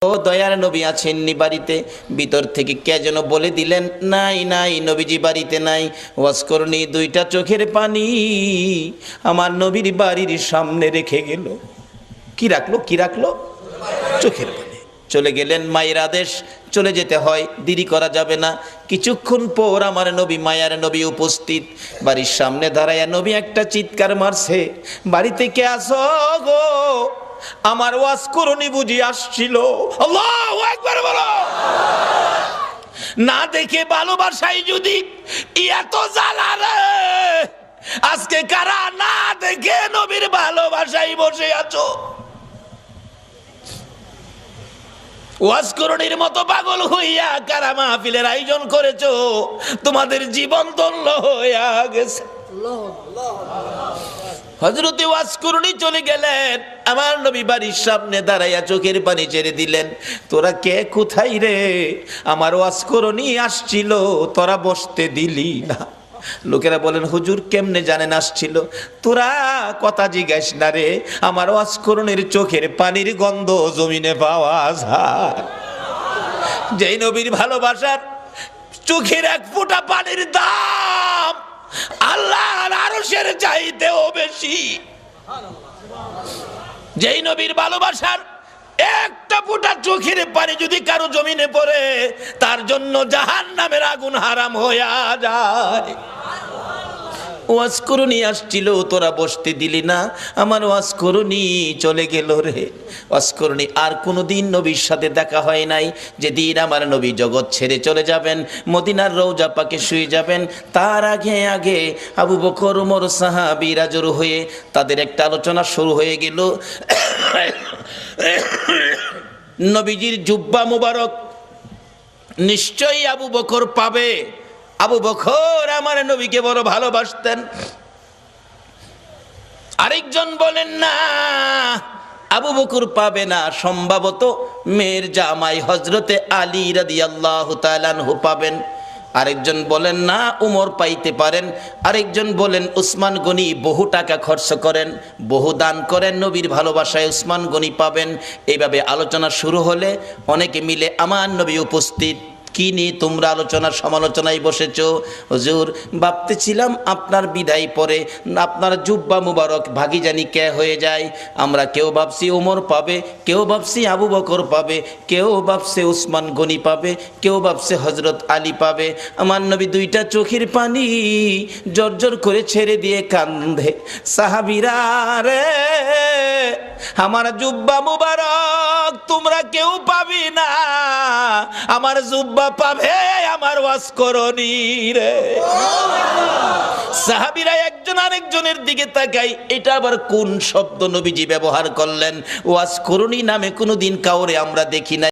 ও দয়ার নবী আছেননি বাড়িতে? ভিতর থেকে কে যেন বলে দিলেন, নাই নাই, নবীজি বাড়িতে নাই। ওয়াজ করনি দুইটা চোখের পানি আমার নবীর বাড়ির সামনে রেখে গেল। কি রাখলো? কি রাখলো? চোখের পানি। চলে গেলেন, মায়ের আদেশ, চলে যেতে হয়, দেরি করা যাবে না। কিছুক্ষণ পর আমার নবী, মায়ার নবী উপস্থিত। বাড়ির সামনে দাঁড়ায়া নবী একটা চিৎকার মারছে, বাড়িতে কে আসো গো? আমার ওয়াজ করনি বুঝি আসছিল। আল্লাহু আকবার বলো। না দেখে ভালোবাসাই যদি এত জ্বালা রে, আজকে কারা না দেখে নবীর ভালোবাসাই বসে আছো? ওয়াজ করণীর মতো পাগল হইয়া কারা মাহফিলের আয়োজন করেছো? তোমাদের জীবন ধন্য হইয়া গেছে। হযরতে ওয়াজ করণী চলে গেলেন, আমার নবী বাড়ির সামনে দাঁড়াইয়া চোখের পানি ছেড়ে দিলেন। তোরা কে, কোথায় রে? আমার ওয়াজ করণী আসছিল, তোরা বসতে দিলি না। লোকেরা বলেন, হুজুর কেমনে জানেন আসছিল? তোরা কথা জিজ্ঞাস না রে, আমার ওয়াজ করণীর চোখের পানির গন্ধ জমিনে পাওয়া যায়। যেই নবীর ভালোবাসার চোখের এক ফোঁটা পানির দাম আল্লাহর আরশের চাইতেও বেশি। যেই নবীর ভালোবাসার একটা ফোঁটা চোখের পানি যদি কারো জমিনে পড়ে, তার জন্য জাহান্নামের আগুন হারাম হইয়া যায়। ওয়াজ করণী আসছিল, তোরা বসতে দিলি না, আমার ওয়াজ করণী চলে গেল রে। ওয়াজ করণী আর কোনোদিন নবীর সাথে দেখা হয় নাই। যেদিন আমার নবী জগৎ ছেড়ে চলে যাবেন, মদিনার রওজা পাকে শুয়ে যাবেন, তার আগে আগে আবু বকর, ওমর সাহাবীরা জড়ো হয়ে তাদের একটা আলোচনা শুরু হয়ে গেল। নবীজির জুব্বা মুবারক নিশ্চয়ই আবু বকর পাবে। আবু বকর আমার নবীকে বড় ভালোবাসতেন। আরেকজন বলেন না, আবু বকর পাবে না, সম্ভবত মেয়ের জামাই হযরতে আলী রাদিয়াল্লাহু তাআলা আনহু পাবেন। আরেকজন বলেন না, উমর পাইতে পারেন। আরেকজন বলেন উসমান গনি বহু টাকা খরচ করেন, বহু দান করেন, নবীর ভালোবাসায় উসমান গনি পাবেন। এইভাবে আলোচনা শুরু হলে অনেকে মিলে আমার নবী উপস্থিত। কি নিয়ে তোমরা আলোচনা সমালোচনায় বসেছ? হুজুর ভাবতেছিলাম আপনার বিদায় পরে আপনার জুব্বা মুবারক ভাগি জানি কে হয়ে যায়। আমরা কেউ ভাবছি ওমর পাবে, কেউ ভাবছি আবু বকর পাবে, কেউ ভাবছে উসমান গনি পাবে, কেউ ভাবছে হযরত আলী পাবে। আমার নবী দুইটা চোখের পানি জর্জর করে ছেড়ে দিয়ে কান্দে, সাহাবীরা রে আমার জুব্বা মুবারক তোমরা কেউ পাবি না, আমার জুব্বা পাবে আমার ওয়াজ করণী রে। সাহাবীরা একজন আরেকজনের দিকে তাকাই, এটা আবার কোন শব্দ নবীজি ব্যবহার করলেন? ওয়াজ করণী নামে কোনোদিন কাউরে আমরা দেখি না।